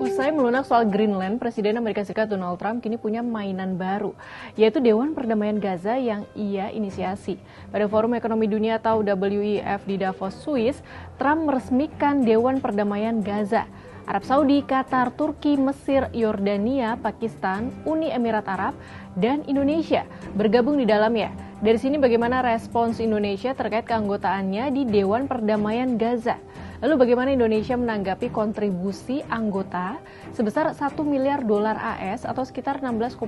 Usai melunak soal Greenland, Presiden Amerika Serikat Donald Trump kini punya mainan baru, yaitu Dewan Perdamaian Gaza yang ia inisiasi. Pada Forum Ekonomi Dunia atau WEF di Davos, Swiss, Trump meresmikan Dewan Perdamaian Gaza. Arab Saudi, Qatar, Turki, Mesir, Yordania, Pakistan, Uni Emirat Arab, dan Indonesia bergabung di dalamnya. Dari sini bagaimana respons Indonesia terkait keanggotaannya di Dewan Perdamaian Gaza? Lalu bagaimana Indonesia menanggapi kontribusi anggota sebesar 1 miliar dolar AS atau sekitar 16,9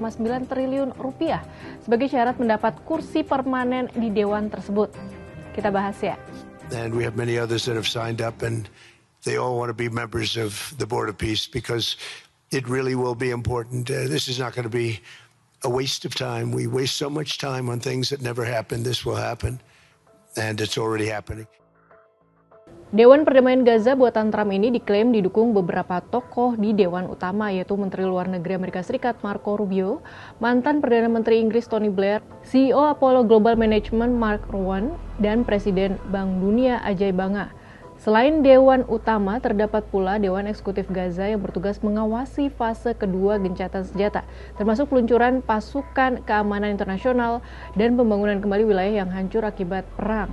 triliun rupiah sebagai syarat mendapat kursi permanen di Dewan tersebut? Kita bahas ya. And we have many others that have signed up and they all want to be members of the Board of Peace because it really will be important. This is not going to be a waste of time. We waste so much time on things that never happen. This will happen and it's already happening. Dewan Perdamaian Gaza buatan Trump ini diklaim didukung beberapa tokoh di Dewan Utama, yaitu Menteri Luar Negeri Amerika Serikat Marco Rubio, mantan Perdana Menteri Inggris Tony Blair, CEO Apollo Global Management Mark Rowan, dan Presiden Bank Dunia Ajay Banga. Selain Dewan Utama, terdapat pula Dewan Eksekutif Gaza yang bertugas mengawasi fase kedua gencatan senjata, termasuk peluncuran pasukan keamanan internasional dan pembangunan kembali wilayah yang hancur akibat perang.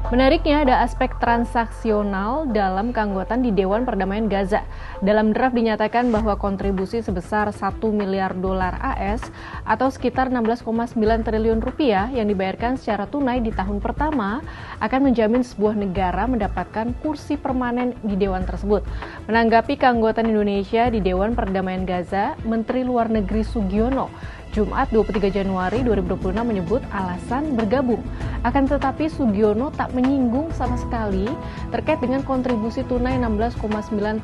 Menariknya ada aspek transaksional dalam keanggotaan di Dewan Perdamaian Gaza. Dalam draft dinyatakan bahwa kontribusi sebesar 1 miliar dolar AS atau sekitar 16,9 triliun rupiah yang dibayarkan secara tunai di tahun pertama akan menjamin sebuah negara mendapatkan kursi permanen di Dewan tersebut. Menanggapi keanggotaan Indonesia di Dewan Perdamaian Gaza, Menteri Luar Negeri Sugiono Jumat 23 Januari 2026 menyebut alasan bergabung. Akan tetapi Sugiono tak menyinggung sama sekali terkait dengan kontribusi tunai 16,9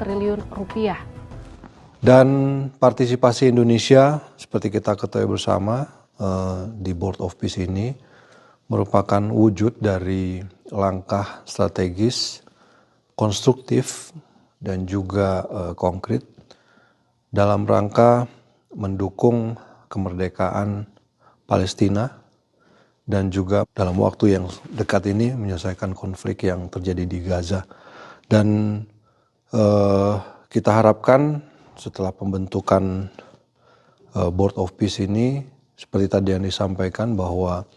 triliun rupiah. Dan partisipasi Indonesia seperti kita ketahui bersama di Board of Peace ini merupakan wujud dari langkah strategis, konstruktif, dan juga konkret dalam rangka mendukung kemerdekaan Palestina dan juga dalam waktu yang dekat ini menyelesaikan konflik yang terjadi di Gaza. Dan kita harapkan setelah pembentukan Board of Peace ini, seperti tadi yang disampaikan bahwa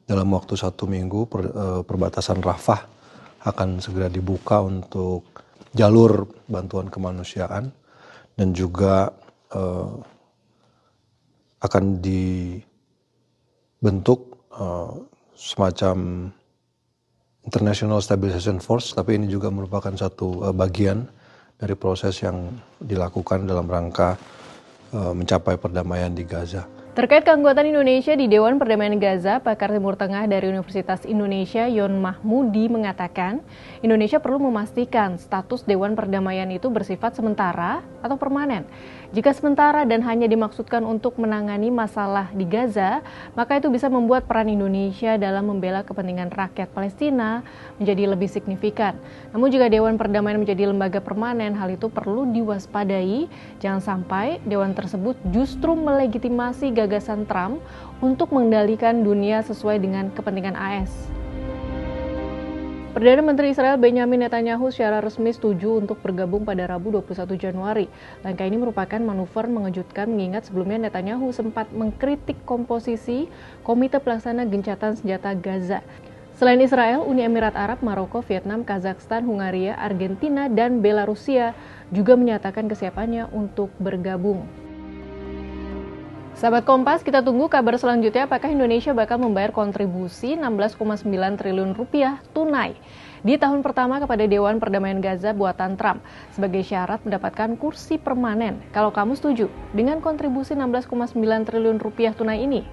dalam waktu 1 minggu perbatasan Rafah akan segera dibuka untuk jalur bantuan kemanusiaan dan juga akan dibentuk semacam International Stabilization Force, tapi ini juga merupakan satu bagian dari proses yang dilakukan dalam rangka mencapai perdamaian di Gaza. Terkait keanggotaan Indonesia di Dewan Perdamaian Gaza, pakar Timur Tengah dari Universitas Indonesia Yon Mahmudi mengatakan, Indonesia perlu memastikan status Dewan Perdamaian itu bersifat sementara atau permanen. Jika sementara dan hanya dimaksudkan untuk menangani masalah di Gaza, maka itu bisa membuat peran Indonesia dalam membela kepentingan rakyat Palestina menjadi lebih signifikan. Namun jika Dewan Perdamaian menjadi lembaga permanen, hal itu perlu diwaspadai. Jangan sampai Dewan tersebut justru melegitimasi gagasan Trump untuk mengendalikan dunia sesuai dengan kepentingan AS. Perdana Menteri Israel Benjamin Netanyahu secara resmi setuju untuk bergabung pada Rabu 21 Januari. Langkah ini merupakan manuver mengejutkan mengingat sebelumnya Netanyahu sempat mengkritik komposisi Komite Pelaksana Gencatan Senjata Gaza. Selain Israel, Uni Emirat Arab, Maroko, Vietnam, Kazakhstan, Hungaria, Argentina, dan Belarusia juga menyatakan kesiapannya untuk bergabung. Sahabat Kompas, kita tunggu kabar selanjutnya apakah Indonesia bakal membayar kontribusi 16,9 triliun rupiah tunai di tahun pertama kepada Dewan Perdamaian Gaza buatan Trump sebagai syarat mendapatkan kursi permanen. Kalau kamu setuju dengan kontribusi 16,9 triliun rupiah tunai ini?